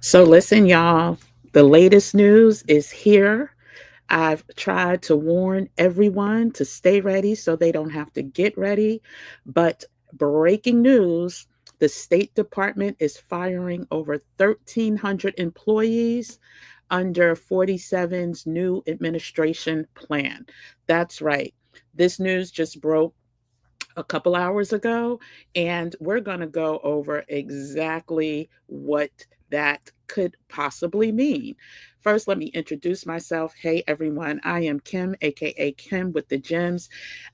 So, listen, y'all, the latest news is here. I've tried to warn everyone to stay ready so they don't have to get ready. But breaking news, the State Department is firing over 1,300 employees under 47's new administration plan. That's right. This news just broke a couple hours ago, and we're going to go over exactly what that could possibly mean. First, let me introduce myself. Hey, everyone, I am Kim, aka Kim with the Gems.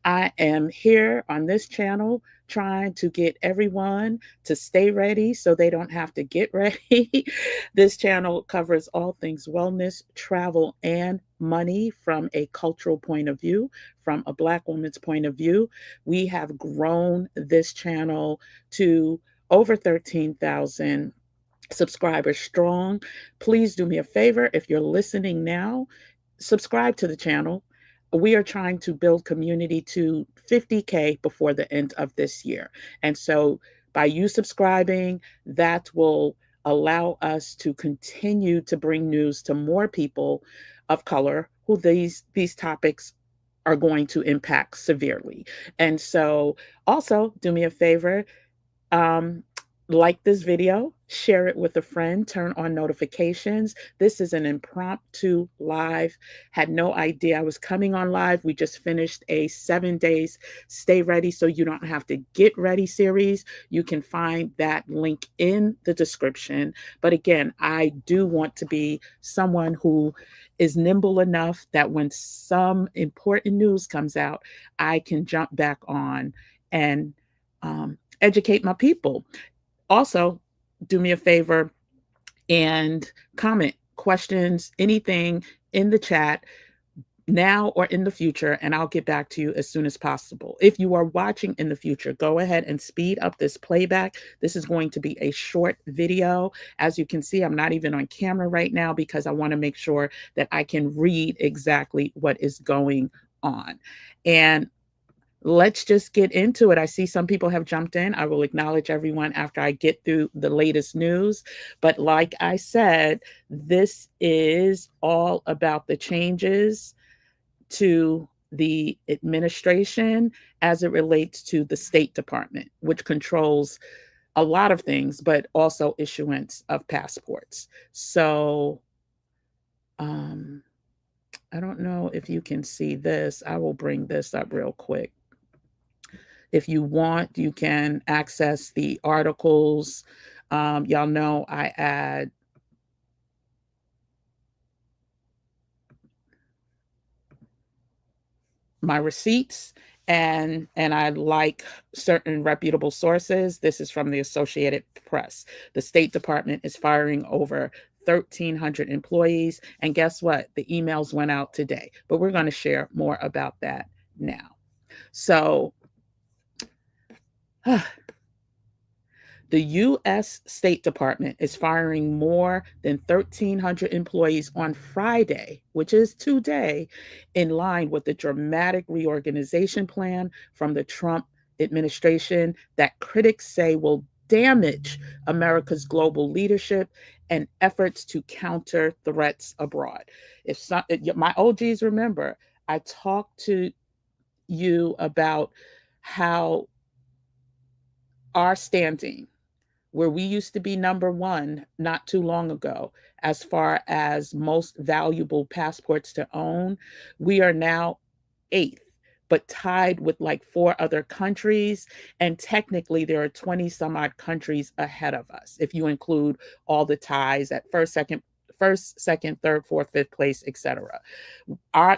I am here on this channel trying to get everyone to stay ready so they don't have to get ready. This channel covers all things wellness, travel, and money from a cultural point of view, from a Black woman's point of view. We have grown this channel to over 13,000 subscribers strong. Please do me a favor if you're listening now, subscribe to the channel. We are trying to build community to 50K before the end of this year. And so by you subscribing, that will allow us to continue to bring news to more people of color who these topics are going to impact severely. And so also do me a favor, um, like this video, share it with a friend, turn on notifications. This is an impromptu live. Had no idea I was coming on live. We just finished a 7 days stay ready so you don't have to get ready series. You can find that link in the description. But again, I do want to be someone who is nimble enough that when some important news comes out, I can jump back on and educate my people. Also, do me a favor and comment questions, anything in the chat now or in the future, and I'll get back to you as soon as possible. If you are watching in the future, go ahead and speed up this playback. This is going to be a short video. As you can see, I'm not even on camera right now because I want to make sure that I can read exactly what is going on. And let's just get into it. I see some people have jumped in. I will acknowledge everyone after I get through the latest news. But like I said, this is all about the changes to the administration as it relates to the State Department, which controls a lot of things, but also issuance of passports. So, um, I don't know if you can see this. I will bring this up real quick. If you want, you can access the articles. Y'all know I add my receipts and I like certain reputable sources. This is from the Associated Press. The State Department is firing over 1,300 employees. And guess what? The emails went out today, but we're going to share more about that now. So, the U.S. State Department is firing more than 1,300 employees on Friday, which is today, in line with the dramatic reorganization plan from the Trump administration that critics say will damage America's global leadership and efforts to counter threats abroad. If some, my OGs remember, I talked to you about how our standing, where we used to be number one not too long ago, as far as most valuable passports to own, we are now eighth, but tied with like four other countries. And technically, there are 20 some odd countries ahead of us, if you include all the ties at first, second, third, fourth, fifth place, etc.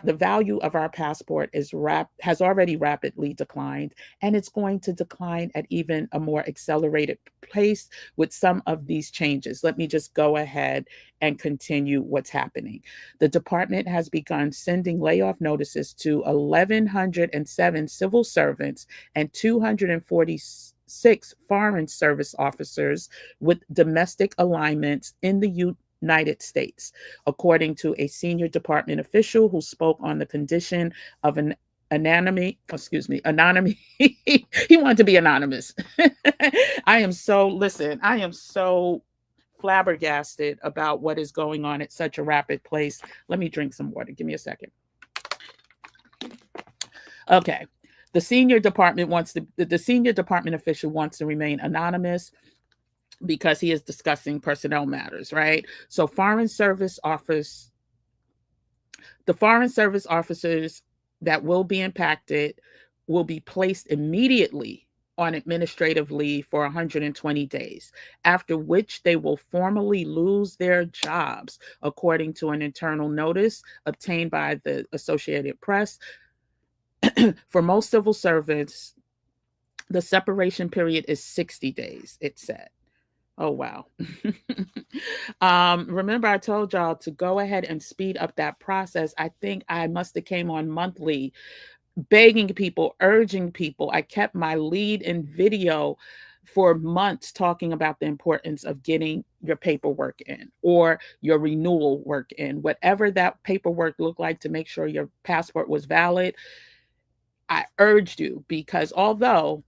The value of our passport has already rapidly declined, and it's going to decline at even a more accelerated pace with some of these changes. Let me just go ahead and continue what's happening. The department has begun sending layoff notices to 1,107 civil servants and 246 foreign service officers with domestic alignments in the United States, according to a senior department official who spoke on the condition of an anonymity. He wanted to be anonymous. I am so flabbergasted about what is going on at such a rapid pace. Let me drink some water. Give me a second. Okay. The senior department official wants to remain anonymous because he is discussing personnel matters, right? So the Foreign Service officers that will be impacted will be placed immediately on administrative leave for 120 days, after which they will formally lose their jobs, according to an internal notice obtained by the Associated Press. For most civil servants, the separation period is 60 days, it said. Oh, wow. Remember, I told y'all to go ahead and speed up that process. I think I must have came on monthly, begging people, urging people. I kept my lead in video for months talking about the importance of getting your paperwork in or your renewal work in, whatever that paperwork looked like to make sure your passport was valid. I urged you because although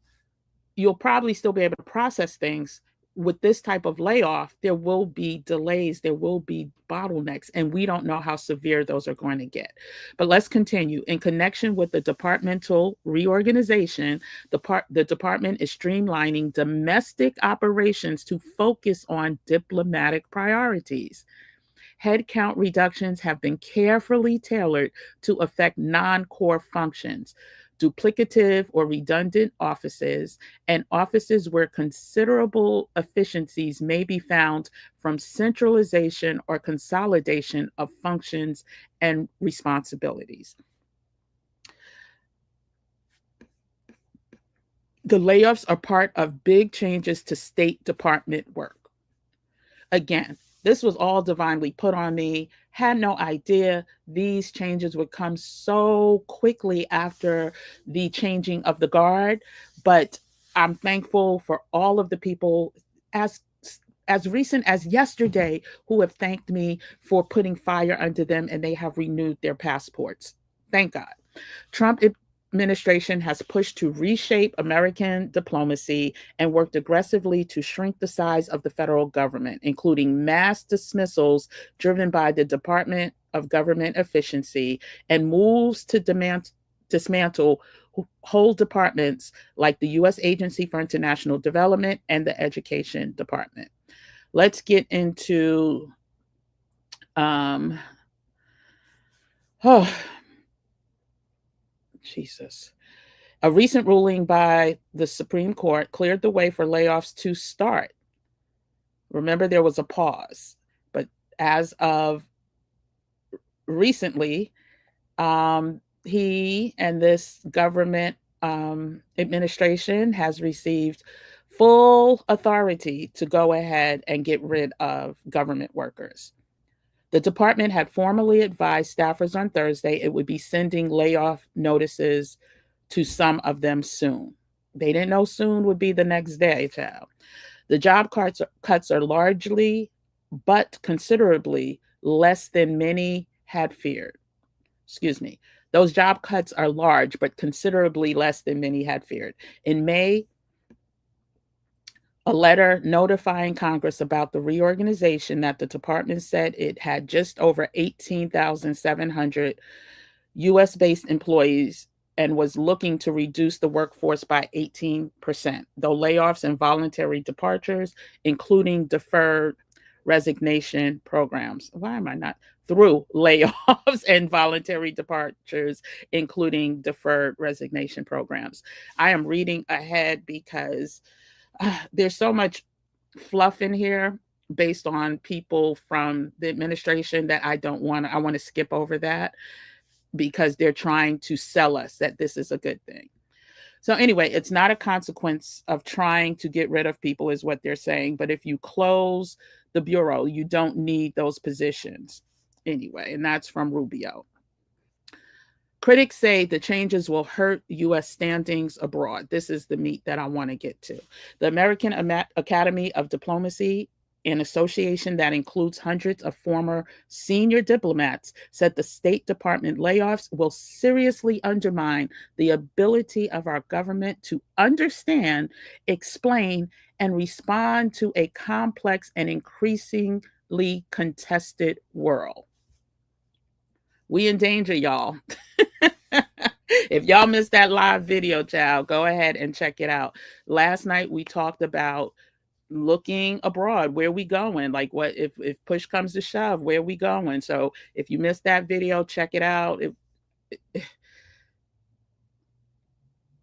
you'll probably still be able to process things with this type of layoff, there will be delays, there will be bottlenecks, and we don't know how severe those are going to get. But let's continue. In connection with the departmental reorganization, the department is streamlining domestic operations to focus on diplomatic priorities. Headcount reductions have been carefully tailored to affect non-core functions, duplicative or redundant offices, and offices where considerable efficiencies may be found from centralization or consolidation of functions and responsibilities. The layoffs are part of big changes to State Department work. Again, this was all divinely put on me. Had no idea these changes would come so quickly after the changing of the guard, but I'm thankful for all of the people as as recent as yesterday who have thanked me for putting fire under them and they have renewed their passports. Thank God. Trump administration has pushed to reshape American diplomacy and worked aggressively to shrink the size of the federal government, including mass dismissals driven by the Department of Government Efficiency and moves to dismantle whole departments like the U.S. Agency for International Development and the Education Department. Let's get into oh, Jesus. A recent ruling by the Supreme Court cleared the way for layoffs to start. Remember, there was a pause, but as of recently, he and this government administration has received full authority to go ahead and get rid of government workers. The department had formally advised staffers on Thursday it would be sending layoff notices to some of them soon. They didn't know soon would be the next day, child. The job cuts are largely, but considerably less than many had feared. Excuse me. Those job cuts are large, but considerably less than many had feared. In May, a letter notifying Congress about the reorganization that the department said it had just over 18,700 US based employees and was looking to reduce the workforce by 18%, though layoffs and voluntary departures, including deferred resignation programs. Why am I not? Through layoffs and voluntary departures, including deferred resignation programs. I am reading ahead because there's so much fluff in here based on people from the administration that I want to skip over that because they're trying to sell us that this is a good thing. So anyway, it's not a consequence of trying to get rid of people is what they're saying. But if you close the bureau, you don't need those positions anyway. And that's from Rubio. Critics say the changes will hurt U.S. standings abroad. This is the meat that I want to get to. The American Academy of Diplomacy an association that includes hundreds of former senior diplomats, said the State Department layoffs will seriously undermine the ability of our government to understand, explain, and respond to a complex and increasingly contested world. We in danger, y'all. If y'all missed that live video, child, go ahead and check it out. Last night we talked about looking abroad. Where we going? Like, what if push comes to shove, where we going? So if you missed that video, check it out.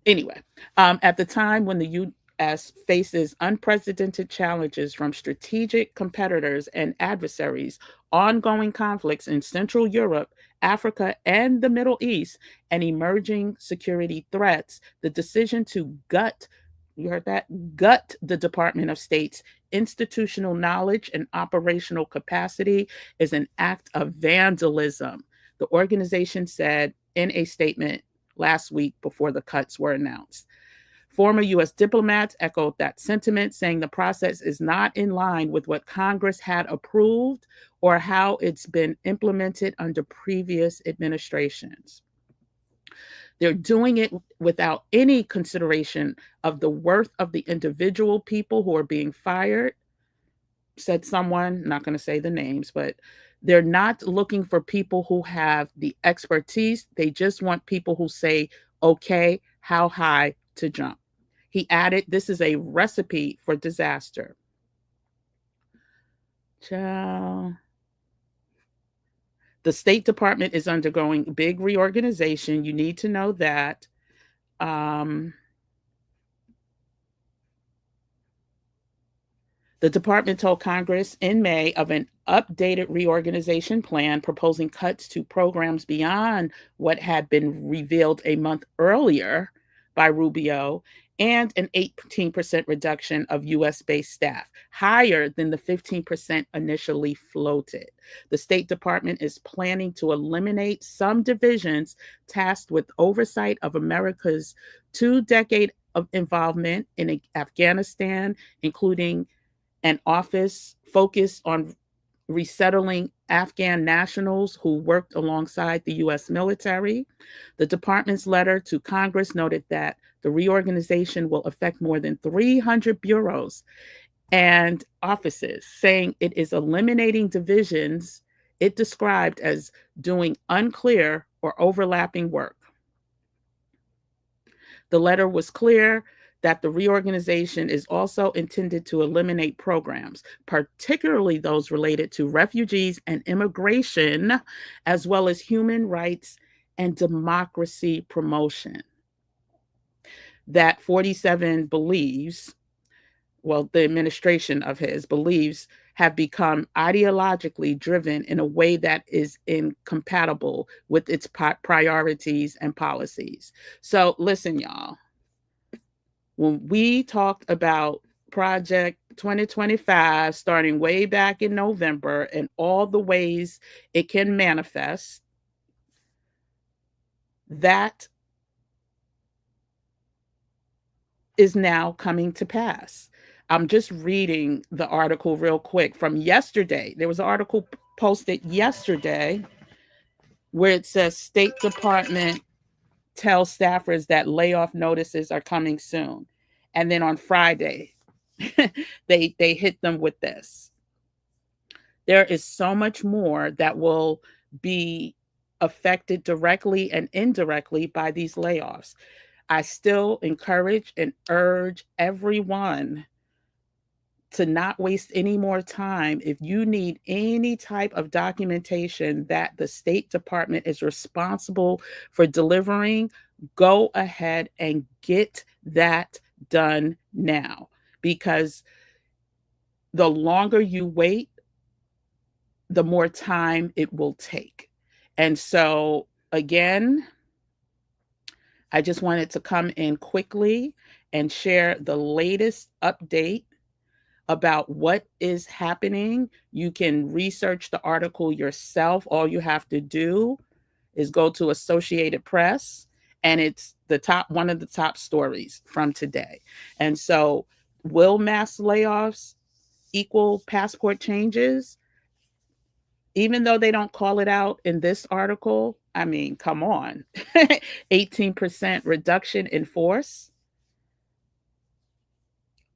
Anyway, at the time when the U.S. faces unprecedented challenges from strategic competitors and adversaries, ongoing conflicts in Central Europe, Africa, and the Middle East, and emerging security threats, the decision to gut, you heard that, gut the Department of State's institutional knowledge and operational capacity is an act of vandalism, the organization said in a statement last week before the cuts were announced. Former U.S. diplomats echoed that sentiment, saying the process is not in line with what Congress had approved or how it's been implemented under previous administrations. They're doing it without any consideration of the worth of the individual people who are being fired, said someone, not going to say the names, but they're not looking for people who have the expertise. They just want people who say, okay, how high to jump. He added, this is a recipe for disaster. Ciao. The State Department is undergoing big reorganization. You need to know that. The department told Congress in May of an updated reorganization plan proposing cuts to programs beyond what had been revealed a month earlier by Rubio and an 18% reduction of US-based staff, higher than the 15% initially floated. The State Department is planning to eliminate some divisions tasked with oversight of America's 2-decade of involvement in Afghanistan, including an office focused on resettling Afghan nationals who worked alongside the U.S. military. The department's letter to Congress noted that the reorganization will affect more than 300 bureaus and offices, saying it is eliminating divisions it described as doing unclear or overlapping work. The letter was clear that the reorganization is also intended to eliminate programs, particularly those related to refugees and immigration, as well as human rights and democracy promotion. That 47 believes, well, the administration of his believes, have become ideologically driven in a way that is incompatible with its priorities and policies. So listen, y'all. When we talked about Project 2025 starting way back in November and all the ways it can manifest, that is now coming to pass. I'm just reading the article real quick from yesterday. There was an article posted yesterday where it says State Department tells staffers that layoff notices are coming soon. And then on Friday, they hit them with this. There is so much more that will be affected directly and indirectly by these layoffs. I still encourage and urge everyone to not waste any more time. If you need any type of documentation that the State Department is responsible for delivering, go ahead and get that done now, because the longer you wait, the more time it will take. And so, again, I just wanted to come in quickly and share the latest update about what is happening. You can research the article yourself. All you have to do is go to Associated Press, and it's one of the top stories from today. And so, will mass layoffs equal passport changes, even though they don't call it out in this article. I mean, come on. 18% reduction in force.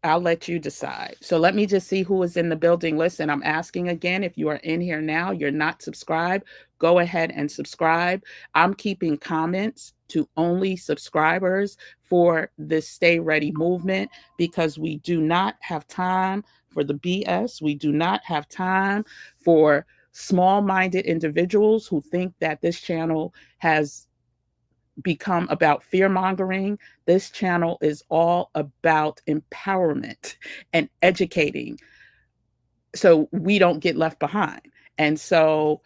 I'll let you decide. So let me just see who is in the building. Listen, I'm asking again, if you are in here now, you're not subscribed, go ahead and subscribe. I'm keeping comments to only subscribers for this Stay Ready movement, because we do not have time for the BS. We do not have time for small-minded individuals who think that this channel has become about fear mongering. This channel is all about empowerment and educating so we don't get left behind. And so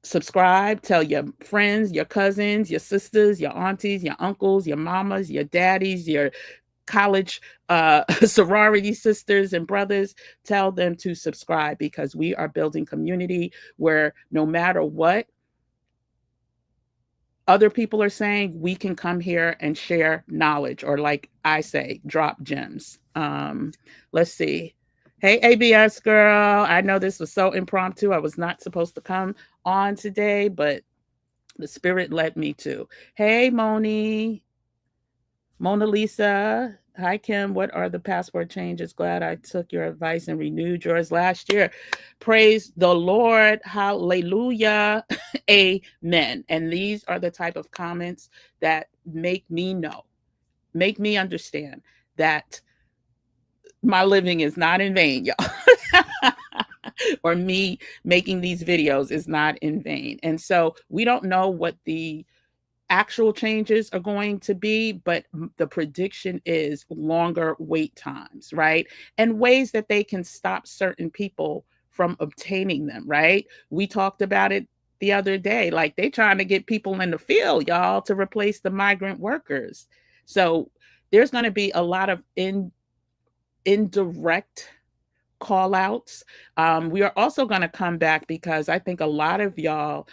subscribe, tell your friends, your cousins, your sisters, your aunties, your uncles, your mamas, your daddies, your college sorority sisters and brothers. Tell them to subscribe, because we are building community where no matter what other people are saying, we can come here and share knowledge, or like I say, drop gems. Let's see. Hey, ABS girl. I know this was so impromptu. I was not supposed to come on today, but the spirit led me to. Hey, Mona Lisa. Hi, Kim. What are the passport changes? Glad I took your advice and renewed yours last year. Praise the Lord. Hallelujah. Amen. And these are the type of comments that make me know, make me understand that my living is not in vain, y'all. Or me making these videos is not in vain. And so we don't know what the actual changes are going to be, but the prediction is longer wait times, right? And ways that they can stop certain people from obtaining them, right? We talked about it the other day. Like, they trying to get people in the field, y'all, to replace the migrant workers. So there's going to be a lot of indirect call outs. We are also going to come back, because I think a lot of y'all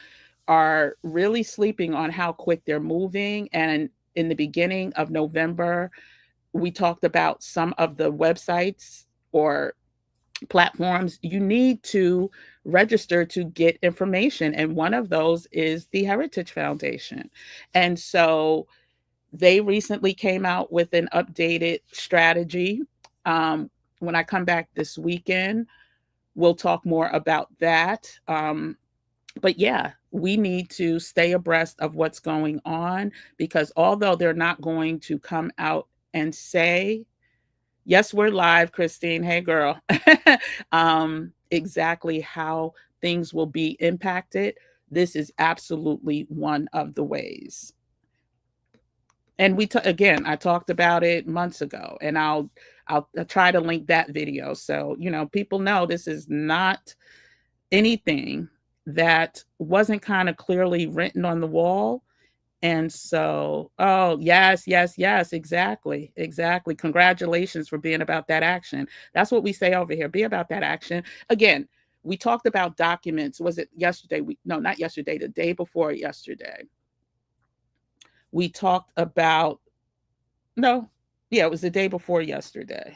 are really sleeping on how quick they're moving. And in the beginning of November, we talked about some of the websites or platforms you need to register to get information. And one of those is the Heritage Foundation. And so they recently came out with an updated strategy. When I come back this weekend, we'll talk more about that. But yeah, we need to stay abreast of what's going on, because although they're not going to come out and say, yes, we're live, Christine, hey girl, exactly how things will be impacted, this is absolutely one of the ways. And again, I talked about it months ago, and I'll try to link that video, so people know this is not anything that wasn't kind of clearly written on the wall. And so, oh, yes, yes, yes, exactly, exactly. Congratulations for being about that action. That's what we say over here. Be about that action. Again, we talked about documents. Was it yesterday? No, not yesterday, the day before yesterday. We talked about, no, yeah, it was the day before yesterday,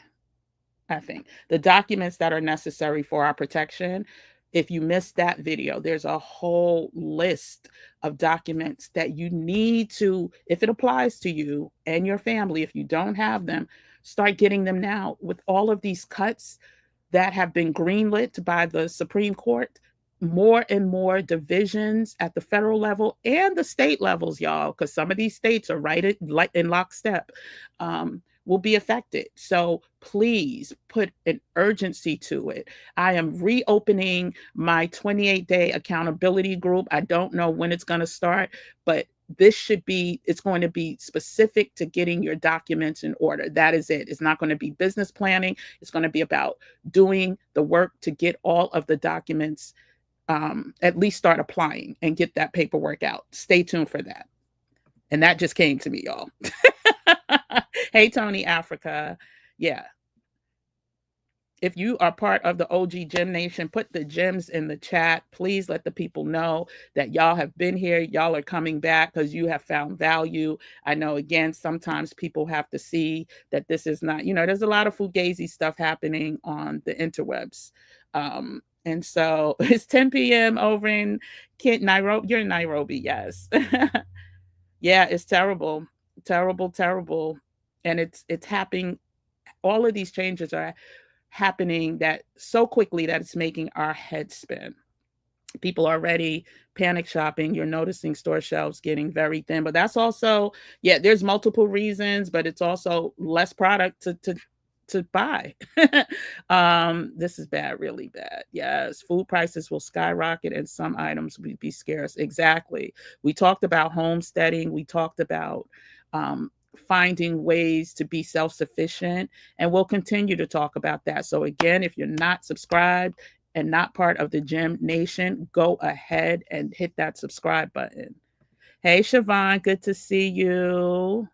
I think. The documents that are necessary for our protection. If you missed that video, there's a whole list of documents that you need to, if it applies to you and your family, if you don't have them, start getting them now. With all of these cuts that have been greenlit by the Supreme Court, more and more divisions at the federal level and the state levels, y'all, because some of these states are right in lockstep, will be affected. So please put an urgency to it. I am reopening my 28-day accountability group. I don't know when it's going to start, but it's going to be specific to getting your documents in order. That is it. It's not going to be business planning. It's going to be about doing the work to get all of the documents, at least start applying and get that paperwork out. Stay tuned for that. And that just came to me, y'all. Hey, Tony Africa. Yeah. If you are part of the OG Gym Nation, put the gyms in the chat. Please let the people know that y'all have been here. Y'all are coming back because you have found value. I know, again, sometimes people have to see that this is not, there's a lot of fugazi stuff happening on the interwebs. And so it's 10 p.m. over in Nairobi. You're in Nairobi, yes. Yeah, it's terrible, terrible, terrible. And it's happening. All of these changes are happening that so quickly that it's making our heads spin. People are already panic shopping. You're noticing store shelves getting very thin, but that's also, yeah, there's multiple reasons, but it's also less product to buy. This is bad, really bad. Yes, food prices will skyrocket and some items will be scarce. Exactly. We talked about homesteading. We talked about finding ways to be self-sufficient, and we'll continue to talk about that. So again, if you're not subscribed and not part of the Gym Nation, go ahead and hit that subscribe button. Hey, Siobhan, good to see you.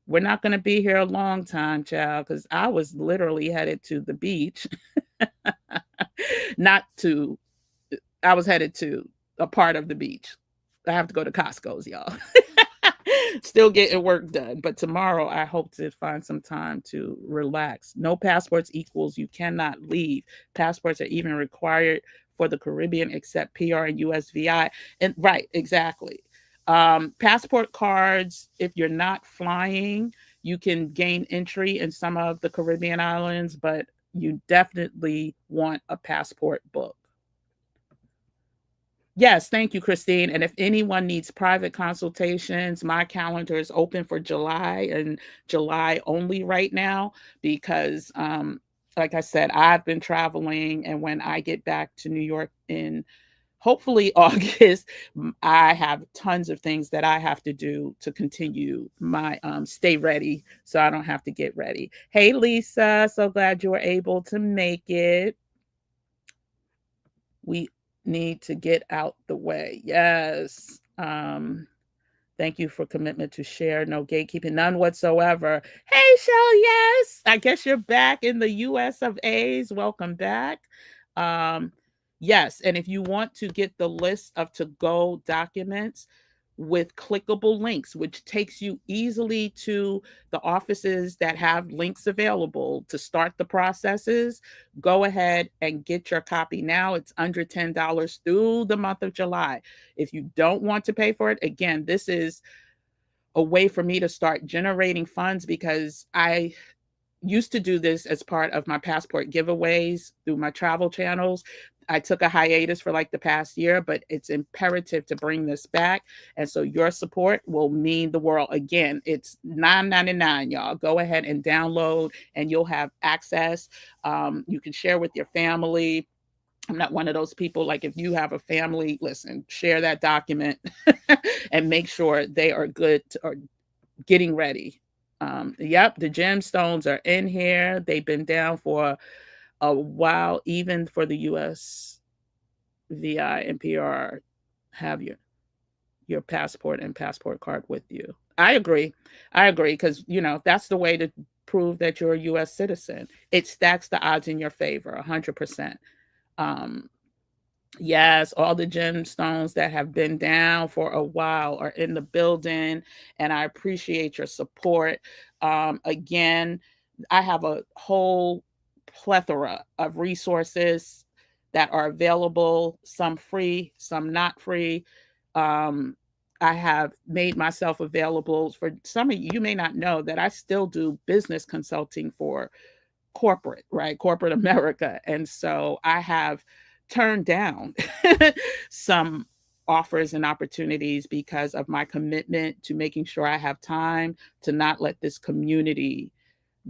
We're not going to be here a long time, child, because I was literally headed to the beach. Not to, I was headed to a part of the beach. I have to go to Costco's, y'all. Still getting work done. But tomorrow, I hope to find some time to relax. No passports equals you cannot leave. Passports are even required for the Caribbean except PR and USVI. And right, exactly. Passport cards, if you're not flying, you can gain entry in some of the Caribbean islands, but you definitely want a passport book. Yes, thank you, Christine. And if anyone needs private consultations, my calendar is open for July and July only right now because, like I said, I've been traveling. And when I get back to New York in hopefully August, I have tons of things that I have to do to continue my stay ready so I don't have to get ready. Hey, Lisa, so glad you were able to make it. We need to get out the way. Yes. Thank you for commitment to share. No gatekeeping, none whatsoever. Hey, Shell, yes. I guess you're back in the US of A's. Welcome back. Yes, and if you want to get the list of to-go documents with clickable links, which takes you easily to the offices that have links available to start the processes, go ahead and get your copy now. It's under $10 through the month of July. If you don't want to pay for it, again, this is a way for me to start generating funds because I used to do this as part of my passport giveaways through my travel channels. I took a hiatus for like the past year, but it's imperative to bring this back. And so your support will mean the world. Again, it's $9.99, y'all. Go ahead and download and you'll have access. You can share with your family. I'm not one of those people, like if you have a family, listen, share that document and make sure they are good or getting ready. Yep, the gemstones are in here. They've been down for a while, even for the US VI and PR. Have your passport and passport card with you. I agree. I agree because that's the way to prove that you're a US citizen. It stacks the odds in your favor 100%. Yes, all the gemstones that have been down for a while are in the building, and I appreciate your support. Again, I have a whole plethora of resources that are available, some free, some not free. I have made myself available for some of you. You may not know that I still do business consulting for corporate, right? Corporate America. And so I have turned down some offers and opportunities because of my commitment to making sure I have time to not let this community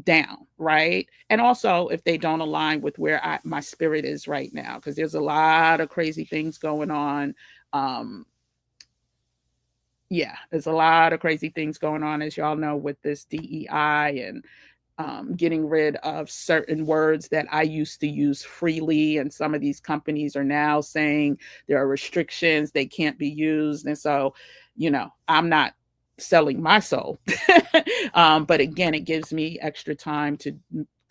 down, right? And also if they don't align with where my spirit is right now, because there's a lot of crazy things going on. Yeah, there's a lot of crazy things going on, as y'all know, with this DEI and getting rid of certain words that I used to use freely. And some of these companies are now saying there are restrictions, they can't be used. And so, I'm not selling my soul. But again, it gives me extra time to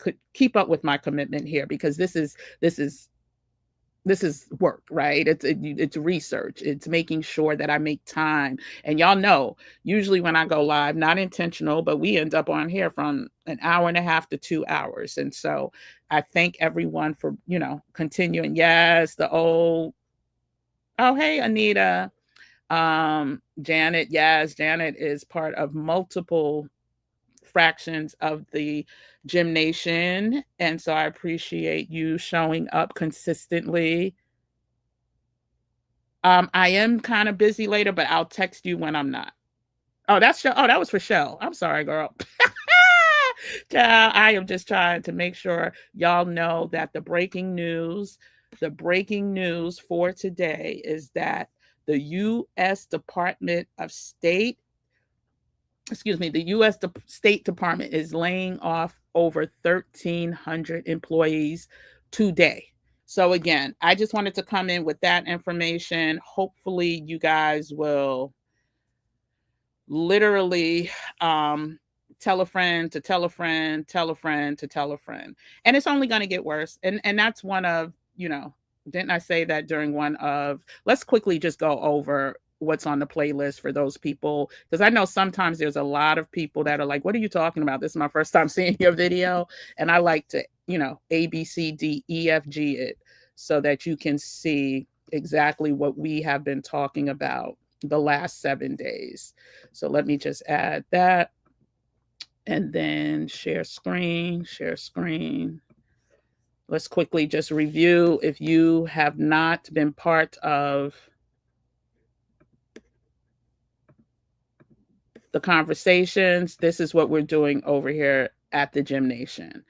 could keep up with my commitment here because this is this is work, right? It's research. It's making sure that I make time. And y'all know, usually when I go live, not intentional, but we end up on here from an hour and a half to 2 hours. And so I thank everyone for, continuing. Yes, the old, oh, hey, Anita. Janet, yes, Janet is part of multiple fractions of the Gym Nation. And so I appreciate you showing up consistently. I am kind of busy later, but I'll text you when I'm not. Oh, that's Shell. Oh, that was for Shell. I'm sorry, girl. Child, I am just trying to make sure y'all know that the breaking news for today is that the U.S. Department of State, excuse me, the U.S. State Department is laying off over 1,300 employees today. So again, I just wanted to come in with that information. Hopefully, you guys will literally tell a friend to tell a friend, tell a friend to tell a friend. And it's only going to get worse. And that's one of, didn't I say that during one of, let's quickly just go over what's on the playlist for those people, because I know sometimes there's a lot of people that are like, what are you talking about? This is my first time seeing your video. And I like to, A, B, C, D, E, F, G it so that you can see exactly what we have been talking about the last 7 days. So let me just add that and then share screen, share screen. Let's quickly just review. If you have not been part of the conversations, this is what we're doing over here at the Gym Nation.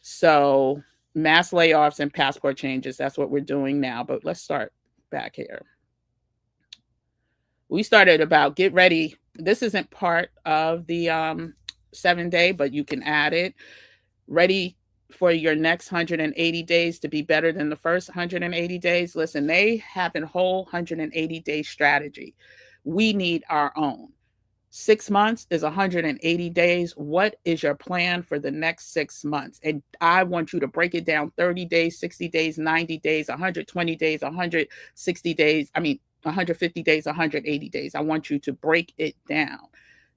So mass layoffs and passport changes, that's what we're doing now. But let's start back here. We started about get ready. This isn't part of the 7-day, but you can add it. Ready for your next 180 days to be better than the first 180 days. Listen, they have a whole 180-day strategy. We need our own. 6 months is 180 days. What is your plan for the next 6 months? And I want you to break it down 30 days, 60 days, 90 days, 120 days, 160 days. 150 days, 180 days. I want you to break it down.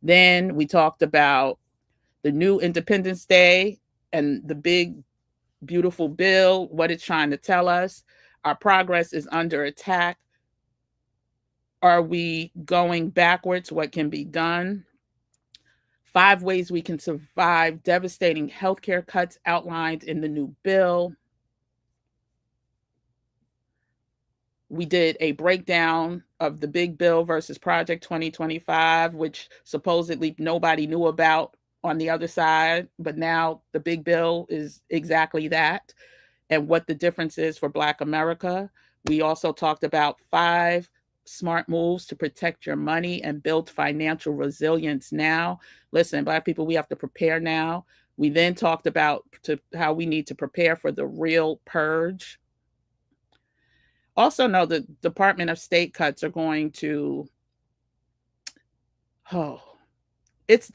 Then we talked about the new Independence Day and the big, beautiful bill, what it's trying to tell us. Our progress is under attack. Are we going backwards? What can be done? 5 ways we can survive devastating healthcare cuts outlined in the new bill. We did a breakdown of the big bill versus Project 2025, which supposedly nobody knew about on the other side, but now the big bill is exactly that, and what the difference is for Black America. We also talked about 5 smart moves to protect your money and build financial resilience now. Listen, Black people, we have to prepare now. We then talked about how we need to prepare for the real purge. Also know the Department of State cuts are going to, oh, it's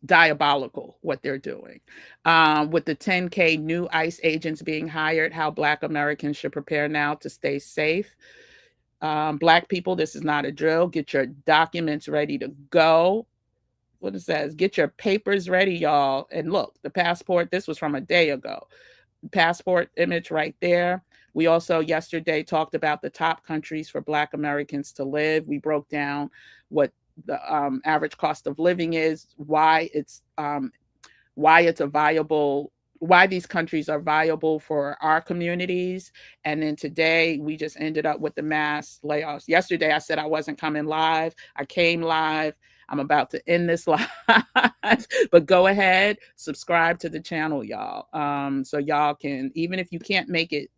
diabolical what they're doing. With the 10K new ICE agents being hired, how Black Americans should prepare now to stay safe. Black people, this is not a drill. Get your documents ready to go. What it says, get your papers ready, y'all. And look, the passport, this was from a day ago. Passport image right there. We also yesterday talked about the top countries for Black Americans to live. We broke down what the average cost of living is, why it's a viable, why these countries are viable for our communities. And then today we just ended up with the mass layoffs. Yesterday I said I wasn't coming live. I came live. I'm about to end this live, but go ahead, subscribe to the channel, y'all. So y'all can, even if you can't make it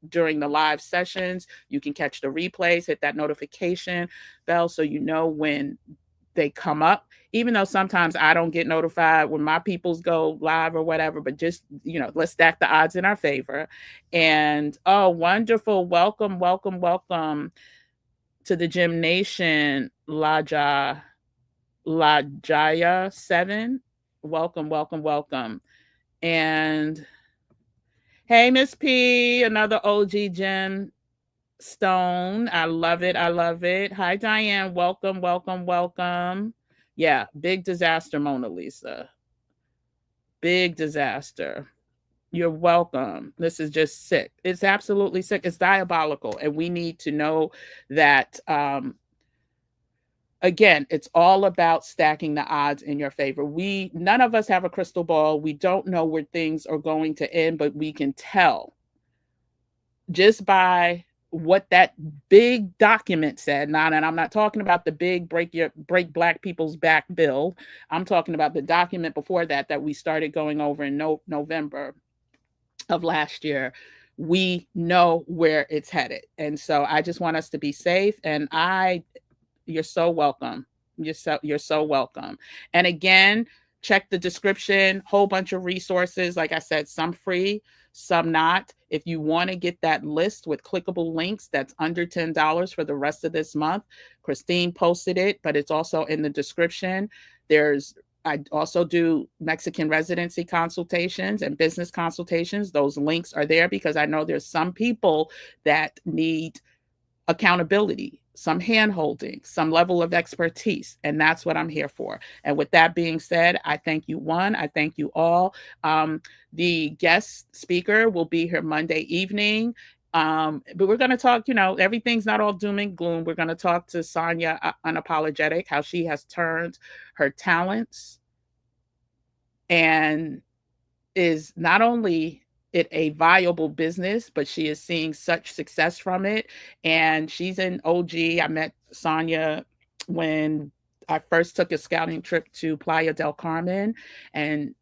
during the live sessions, you can catch the replays, hit that notification bell so you know when they come up, even though sometimes I don't get notified when my peoples go live or whatever, but just, let's stack the odds in our favor. And oh, wonderful. Welcome, welcome, welcome to the Gym Nation, Lajaya 7. Welcome, welcome, welcome. And hey, Miss P, another OG gem stone. I love it. I love it. Hi, Diane. Welcome, welcome, welcome. Yeah, big disaster, Mona Lisa. Big disaster. You're welcome. This is just sick. It's absolutely sick. It's diabolical. And we need to know that again, it's all about stacking the odds in your favor. We none of us have a crystal ball. We don't know where things are going to end, but we can tell just by what that big document said. Now, and I'm not talking about the big break black people's back bill. I'm talking about the document before that that we started going over in November of last year. We know where it's headed. And so I just want us to be safe. And you're so welcome. You're so welcome. And again, check the description, whole bunch of resources. Like I said, some free, some not. If you want to get that list with clickable links that's under $10 for the rest of this month, Christine posted it, but it's also in the description. I also do Mexican residency consultations and business consultations. Those links are there because I know there's some people that need accountability, some hand holding, some level of expertise. And that's what I'm here for. And with that being said, I thank you, one. I thank you all. The guest speaker will be here Monday evening. But we're going to talk, everything's not all doom and gloom. We're going to talk to Sonia Unapologetic, how she has turned her talents and is not only it a viable business, but she is seeing such success from it. And she's an OG. I met Sonia when I first took a scouting trip to Playa del Carmen. And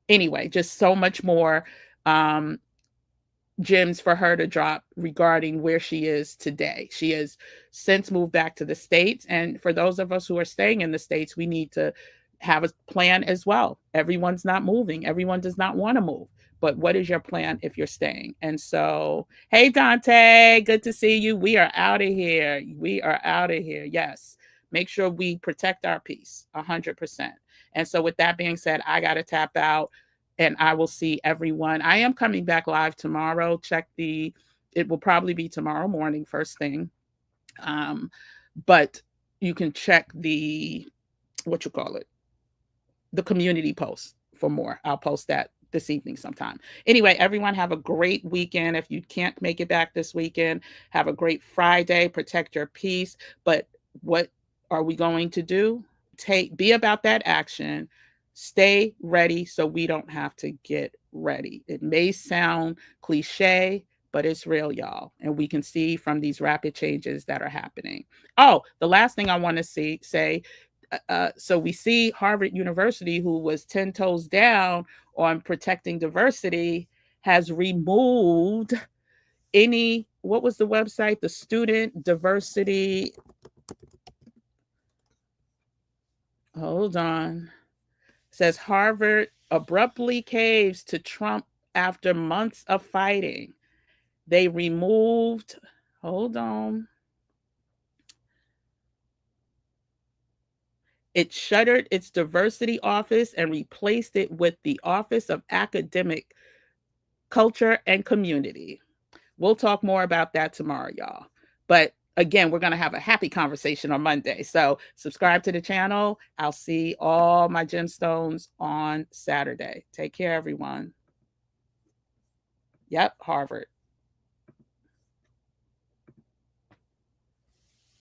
anyway, just so much more gems for her to drop regarding where she is today. She has since moved back to the States. And for those of us who are staying in the States, we need to have a plan as well. Everyone's not moving, everyone does not want to move. But what is your plan if you're staying? And so, hey, Dante, good to see you. We are out of here. We are out of here. Yes. Make sure we protect our peace 100%. And so, with that being said, I got to tap out and I will see everyone. I am coming back live tomorrow. It will probably be tomorrow morning, first thing. But you can check the, what you call it, the community post for more. I'll post that this evening sometime. Anyway, everyone have a great weekend. If you can't make it back this weekend, have a great Friday. Protect your peace. But what are we going to do? Be about that action. Stay ready so we don't have to get ready. It may sound cliche, but it's real, y'all. And we can see from these rapid changes that are happening. Oh, the last thing I want to say, so we see Harvard University, who was 10 toes down on protecting diversity, has removed what was the website? The student diversity. Hold on. Says Harvard abruptly caves to Trump after months of fighting. They removed, hold on. It shuttered its diversity office and replaced it with the Office of Academic Culture and Community. We'll talk more about that tomorrow, y'all. But again, we're going to have a happy conversation on Monday. So subscribe to the channel. I'll see all my gemstones on Saturday. Take care, everyone. Yep, Harvard.